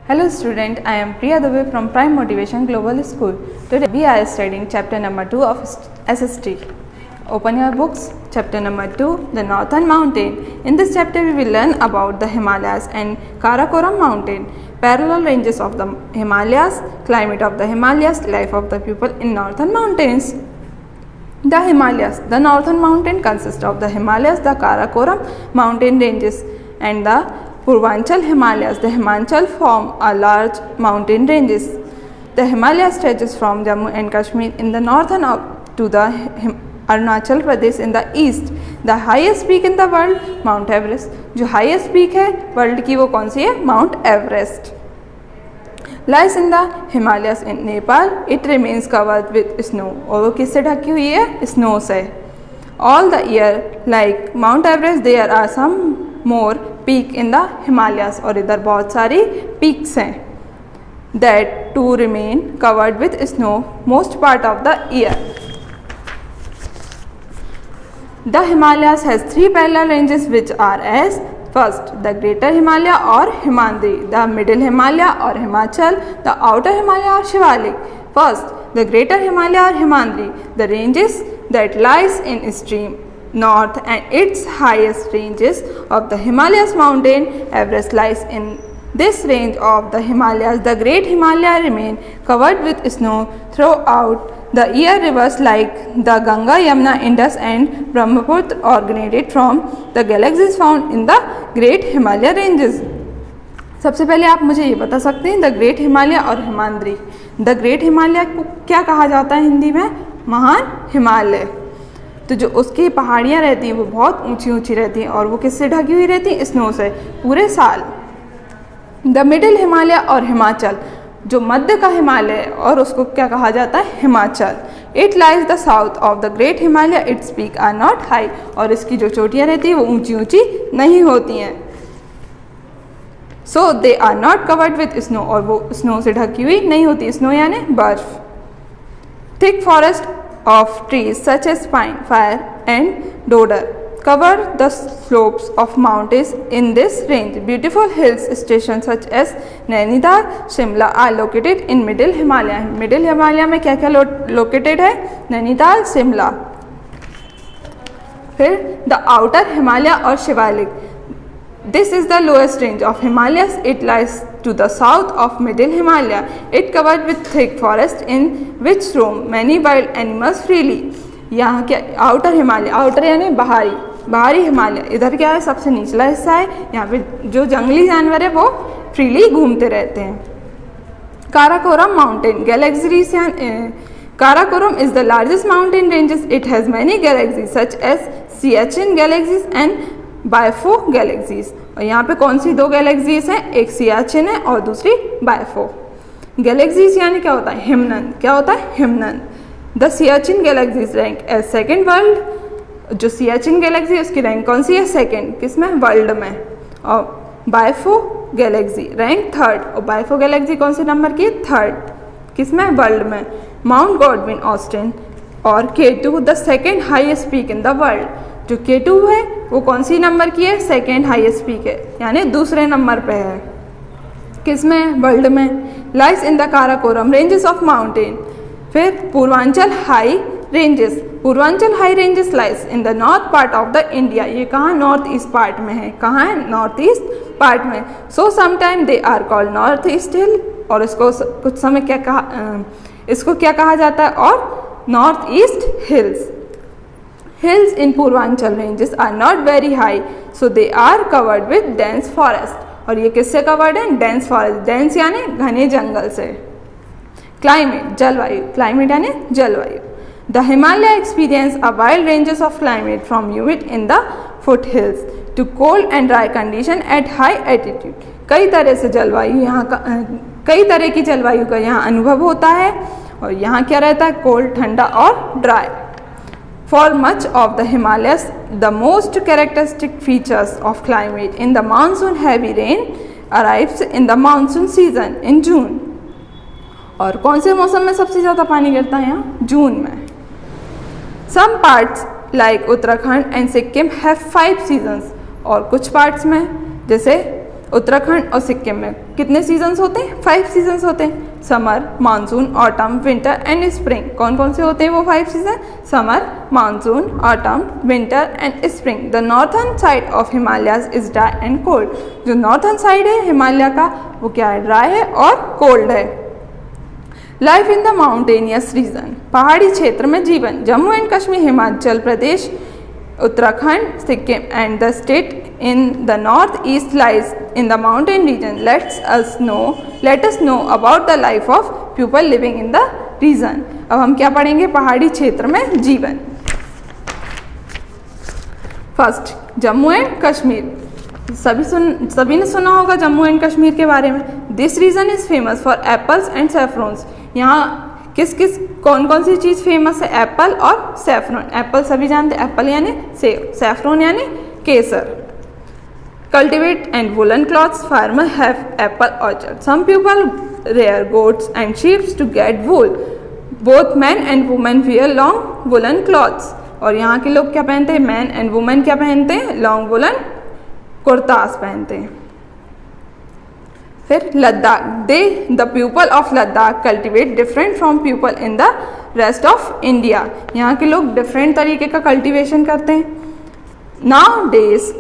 Hello student, I am Priya Dubey from Prime Motivation Global School. Today we are studying chapter number 2 of SST. Open your books. Chapter number 2, the Northern Mountain. In this chapter we will learn about the Himalayas and Karakoram Mountain, parallel ranges of the Himalayas, climate of the Himalayas, life of the people in Northern Mountains. The Himalayas. The Northern Mountain consists of the Himalayas, the Karakoram mountain ranges and the Purvanchal Himalayas. The Himachal form a large mountain ranges. The Himalaya stretches from Jammu and Kashmir in the northern up to the Arunachal Pradesh in the east. The highest peak in the world, Mount Everest. जो highest peak है world की वो कौन सी है? Mount Everest. Lies in the Himalayas in Nepal. It remains covered with snow. और वो किससे ढकी हुई है? Snow से. All the year, like Mount Everest, there are some more peak in the Himalayas. और इधर बहुत सारी peaks हैं. That too remain covered with snow most part of the year. The Himalayas has three parallel ranges which are as first the Greater Himalaya or Himadri, the Middle Himalaya or Himachal, the Outer Himalaya or Shivalik. First, the Greater Himalaya or Himadri, the ranges that lies in extreme north and its highest ranges of the Himalayas mountain Everest lies in this range of the Himalayas. The Great Himalaya remain covered with snow throughout the year. Rivers like the Ganga, Yamuna, Indus and Brahmaputra originate from the galaxies found in the Great Himalaya ranges. सबसे पहले आप मुझे ये बता सकते हैं the great Himalaya और Himadri. The great Himalaya को क्या कहा जाता है हिंदी में? महान हिमालय. तो जो उसकी पहाड़ियाँ रहती हैं वो बहुत ऊंची ऊंची रहती हैं और वो किससे ढकी हुई रहती हैं? स्नो से पूरे साल. द मिडिल हिमालय और हिमाचल, जो मध्य का हिमालय है और उसको क्या कहा जाता है? Himachal. It lies the south of the great Himalaya. Its peak are not high, और इसकी जो चोटियाँ रहती हैं वो ऊंची ऊंची नहीं होती हैं. So they are not covered with snow, और वो स्नो से ढकी हुई नहीं होती. स्नो यानी बर्फ. Thick forest of trees such as pine, fir and deodar cover the slopes of mountains in this range. Beautiful hills stations such as Nainital, Shimla are located in Middle Himalaya. Middle Himalaya में क्या क्या located है? नैनीताल, शिमला. फिर the outer Himalaya और Shivalik. This is the lowest range of Himalayas. It lies to the south of Middle Himalaya. It covered with thick forest in which roam many wild animals freely. यहाँ क्या outer Himalaya, outer यानी बाहरी, बाहरी हिमालय. इधर क्या है? सबसे निचला हिस्सा है. यहाँ पे जो जंगली जानवर है वो फ्रीली घूमते रहते हैं. Karakoram mountain galaxies. Karakoram is the largest mountain ranges. It has many galaxies such as Siachen galaxies and Biafo galaxies. और यहाँ पे कौन सी दो गैलेक्सीज हैं? एक सियाचिन है और दूसरी बायफो. गैलेक्सीज यानी क्या होता है? हिमनद. क्या होता है? हिमनद. The Siachen glaciers rank as second world. जो सियाचिन गैलेक्सी है उसकी रैंक कौन सी है? सेकेंड. किसमें? वर्ल्ड में. और बायफो गैलेक्सी रैंक थर्ड. और बायफो गैलेक्सी कौन से नंबर की? थर्ड. किसमें? वर्ल्ड में. माउंट गॉडविन ऑस्टिन और K2 the second highest peak in the world. जो K2 है वो कौन सी नंबर की है? सेकेंड हाईएस्ट पीक है, यानी दूसरे नंबर पे है. किसमें? वर्ल्ड में. Lies in the Karakoram ranges of mountain. फिर Purvanchal high ranges. Purvanchal high ranges lies in the north part of the India. ये कहाँ? नॉर्थ ईस्ट पार्ट में है. कहाँ है? नॉर्थ ईस्ट पार्ट में. So sometime they are called north east hill. और इसको कुछ समय क्या कहा, इसको क्या कहा जाता है? और north east hills. Hills in Purvanchal ranges are not very high, so they are covered with dense forest. और ये किससे कवर्ड है? Dense forest. डेंस यानी घने जंगल से. क्लाइमेट जलवायु. क्लाइमेट यानी जलवायु. The Himalaya experience a wide ranges of climate from humid in the foot hills to cold and dry condition at high altitude. कई तरह से जलवायु यहाँ का, कई तरह की जलवायु का यहाँ अनुभव होता है. और यहाँ क्या रहता है? कोल्ड, ठंडा और dry. For much of the Himalayas the most characteristic features of climate in the monsoon heavy rain arrives in the monsoon season in June. और कौन से मौसम में सबसे ज़्यादा पानी गिरता है? यहाँ जून में. Some parts like Uttarakhand and Sikkim have 5 seasons. और कुछ पार्ट्स में जैसे उत्तराखंड और सिक्किम में कितने सीजन्स होते हैं? 5 सीजन्स होते हैं, summer, monsoon, autumn, winter and spring. कौन कौन से होते हैं वो 5 season? Summer, monsoon, autumn, winter and spring. The northern side of Himalayas is dry and cold. जो नॉर्थर्न साइड है हिमालय का वो क्या है? ड्राई है और कोल्ड है। Life in the mountainous region, पहाड़ी क्षेत्र में जीवन। Jammu and Kashmir, Himachal Pradesh, Uttarakhand, Sikkim and the state in the northeast lies in the mountain region. Let us know about the life of people living in the region. अब हम क्या पढ़ेंगे? पहाड़ी क्षेत्र में जीवन। First, Jammu and Kashmir. सभी ने सुना होगा जम्मू एंड कश्मीर के बारे में। This region is famous for apples and saffrons. यहाँ कौन कौन सी चीज़ फेमस है? एप्पल और सैफरॉन। एप्पल सभी जानते हैं, एप्पल यानी सेब, सैफरॉन यानी केसर। Cultivate and woolen cloths. Farmers have apple orchards. Some people rear goats and sheep to get wool. Both men and women wear long woolen cloths. और यहाँ के लोग क्या पहनते हैं? मैन एंड वुमेन क्या पहनते हैं? लॉन्ग वुलन कुर्तास पहनते हैं। फिर Ladakh, the people of Ladakh cultivate different from people in the rest of India. यहाँ के लोग डिफरेंट तरीके का कल्टिवेशन करते हैं। Now days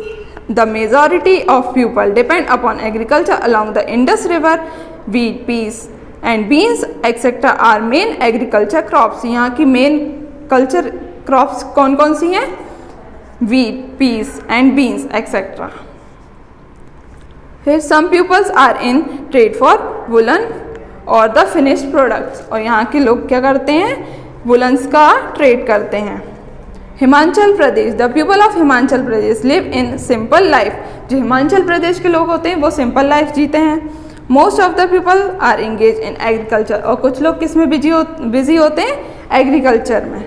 the majority of people depend upon agriculture along the Indus River. Wheat, peas and beans etc. are main agriculture crops. यहाँ की main culture crops कौन कौन सी हैं? Wheat, peas and beans etc. फिर some pupils are in trade for woolen or the finished products. और यहाँ के लोग क्या करते हैं? वुलन्स का ट्रेड करते हैं। Himachal Pradesh, the people of Himachal Pradesh live in simple life. जो हिमाचल प्रदेश के लोग होते हैं वो सिंपल लाइफ जीते हैं। Most of the people are engage in agriculture. और कुछ लोग किस में बिजी होते हैं? एग्रीकल्चर में।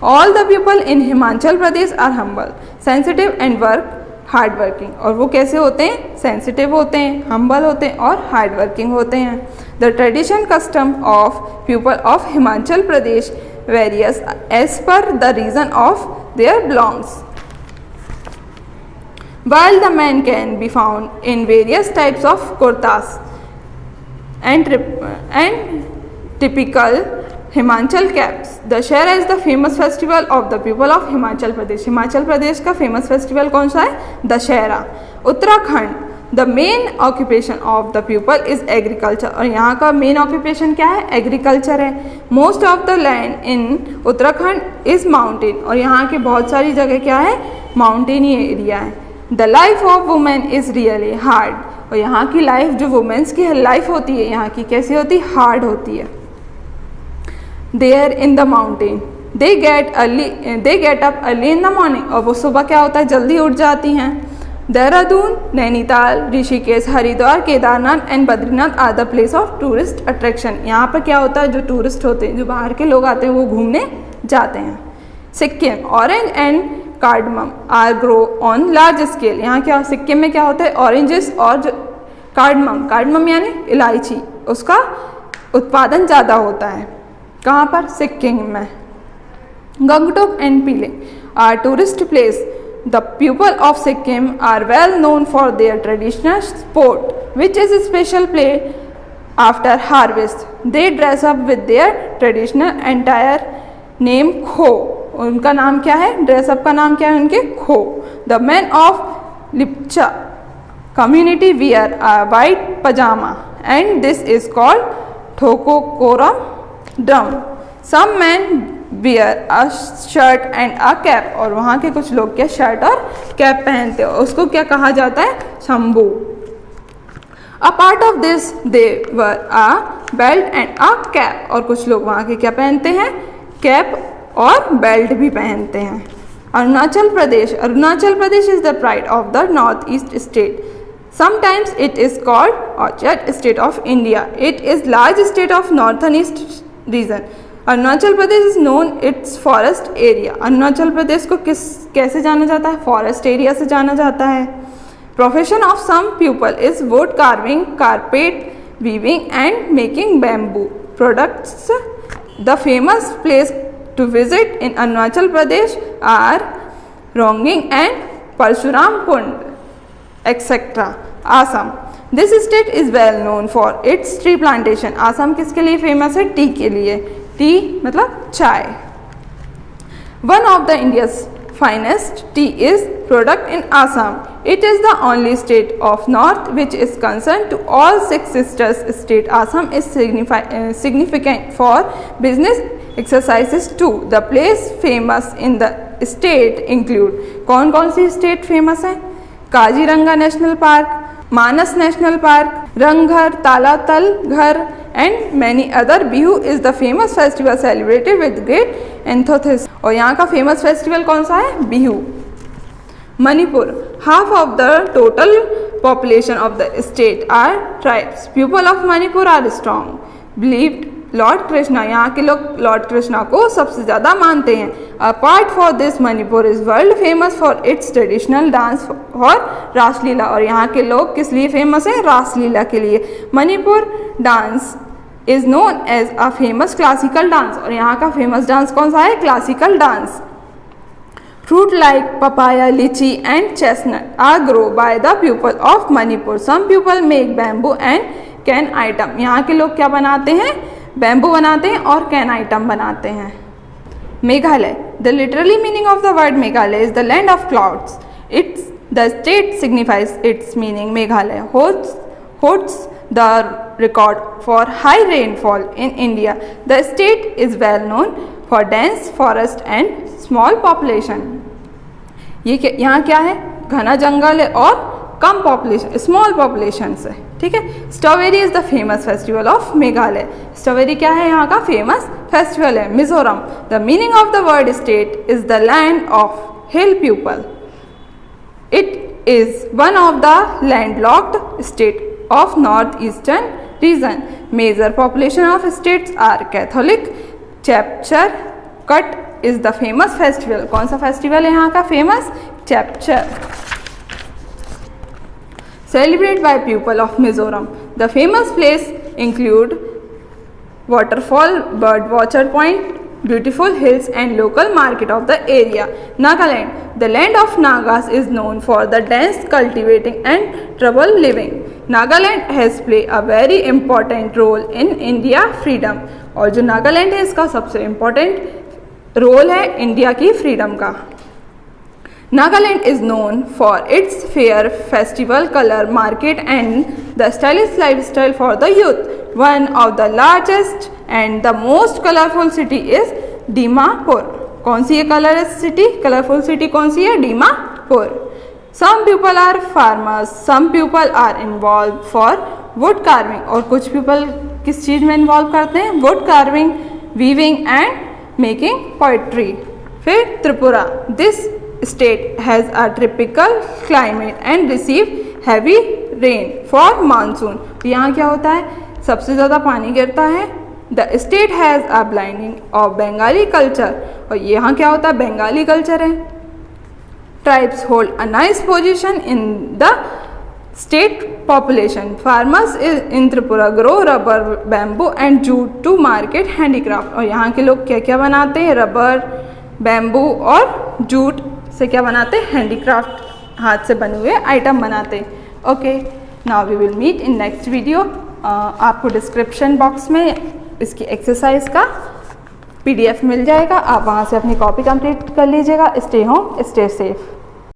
All the people in Himachal Pradesh are humble, sensitive and work hard working. और वो कैसे होते हैं? सेंसिटिव होते हैं, हम्बल होते हैं और हार्ड वर्किंग होते हैं। The tradition custom of people of Himachal Pradesh various as per the region of their belongs. While the men can be found in various types of kurtas and typical Himachal caps. Dashera is the famous festival of the people of Himachal Pradesh. Himachal Pradesh का famous festival कौन सा है? Dussehra. Uttarakhand, the main occupation of the people is agriculture. और यहाँ का main occupation क्या है? Agriculture है। Most of the land in Uttarakhand is mountain. और यहाँ के बहुत सारी जगह क्या है? माउंटेनी एरिया है। The life of women is really hard. और यहाँ की लाइफ, जो वुमेन्स की लाइफ होती है यहाँ की, कैसी होती है? हार्ड होती है। There in the mountain they get up early in the morning. और वो सुबह क्या होता है? जल्दी उठ जाती हैं। Dehradun, Nainital, Rishikesh, Haridwar, Kedarnath and Badrinath are the place of tourist attraction. यहाँ पर क्या होता है? जो टूरिस्ट होते हैं, जो बाहर के लोग आते हैं, वो घूमने जाते हैं। Sikkim, orange and cardamom are grow on large scale. यहाँ क्या, सिक्किम में क्या होता है? ऑरेंजेस और कार्डमम यानी इलायची, उसका उत्पादन ज़्यादा होता है। कहाँ पर? सिक्किम में। Gangtok and Pelling are tourist place. The people of Sikkim are well known for their traditional sport, which is a special play after harvest. They dress up with their traditional attire name Kho. उनका नाम क्या है? Dress up का नाम क्या है उनके? खो। The men of Lipcha community wear a white pajama and this is called Thokokoram drum. Some men wear a shirt and a cap. और वहाँ के कुछ लोग क्या शर्ट और कैप पहनते हैं, उसको क्या कहा जाता है? Shambhu. A part of this they were a belt and a cap. और कुछ लोग वहाँ के क्या पहनते हैं? कैप और बेल्ट भी पहनते हैं। Arunachal Pradesh, Arunachal Pradesh is the pride of the north east state. Sometimes it is called Orchard State of India. It is large state of northern east region. Arunachal Pradesh is known its forest area. Arunachal Pradesh को कैसे जाना जाता है? Forest area से जाना जाता है। Profession of some people is wood carving, carpet weaving and making bamboo products. The famous place to visit in Arunachal Pradesh are Ronging and Parshuram Kund etcetera. Assam. This state is well known for its tea plantation. Assam किसके लिए famous है? T के लिए। T मतलब चाय। One of the India's finest tea is product in Assam. It is the only state of north which is concerned to all 6 sisters state. Assam is significant for business exercises too. The place famous in the state include कौन कौन सी state famous है? Kaziranga national park, मानस national park, रंगघर, तालातल घर and many other. Bihu is the famous festival celebrated with great enthusiasm. और यहाँ का famous festival कौन सा है? Bihu. Manipur, half of the total population of the state are tribes. People of Manipur are strong, believed Lord Krishna, यहाँ के लोग Lord Krishna को सबसे ज़्यादा मानते हैं। Apart for this Manipur is world famous for its traditional dance और रासलीला। और यहाँ के लोग किस लिए फेमस हैं? रासलीला के लिए। Manipur dance is known as a famous classical dance. और यहाँ का फेमस डांस कौन सा है? Classical dance. Fruit like papaya, lychee and chestnut are grown by the people of Manipur. Some people make bamboo and can item. यहाँ के लोग क्या बनाते हैं? बैम्बू बनाते हैं और कैन आइटम बनाते हैं। Meghalaya, the literally meaning of the word Meghalaya is the land of clouds. It's the state signifies it's meaning. Meghalaya holds the record for high rainfall in India. The state is well known for dense forest and small population. ये यहाँ क्या है? घना जंगल है और कम population, small population है। ठीक है। Strawberry is the famous festival of Meghalaya. Strawberry क्या है? यहाँ का फेमस फेस्टिवल है। Mizoram, the meaning of the word state is the land of hill people. It is one of the landlocked state of north eastern region. Major population of states are catholic. Chapchar Kut is the famous festival. कौन सा festival है यहाँ का famous? Chapchar. Celebrated by people of Mizoram. The famous place include waterfall, bird watcher point, beautiful hills and local market of the area. Nagaland, the land of Nagas is known for the dense cultivating and tribal living. Nagaland has played a very important role in India freedom. और जो नागालैंड है इसका सबसे important role है India की freedom का। Nagaland is known for its fair festival, color market and the stylish lifestyle for the youth. One of the largest and the most colorful city is Dimapur. कौन सी है colourful city? Colourful city कौन सी है? Dimapur. Some people are farmers, some people are involved for wood carving. और कुछ people किस चीज़ में involve करते हैं? wood carving, weaving and making poetry. फिर Tripura, this state has a tropical climate and receive heavy rain for monsoon. यहाँ क्या होता है? सबसे ज़्यादा पानी गिरता है। The state has a blending of Bengali culture. और यहाँ क्या होता है? बंगाली कल्चर है। Tribes hold a nice position in the state population. Farmers in Tripura grow rubber, bamboo and jute to market handicraft. और यहाँ के लोग क्या क्या बनाते हैं? रबर, बैम्बू और जूट से क्या बनाते हैं? हैंडीक्राफ्ट, हाथ से बने हुए आइटम बनाते हैं। Okay, now we will meet in next video. आपको डिस्क्रिप्शन बॉक्स में इसकी एक्सरसाइज का PDF मिल जाएगा। आप वहाँ से अपनी कॉपी कंप्लीट कर लीजिएगा। Stay home, stay safe.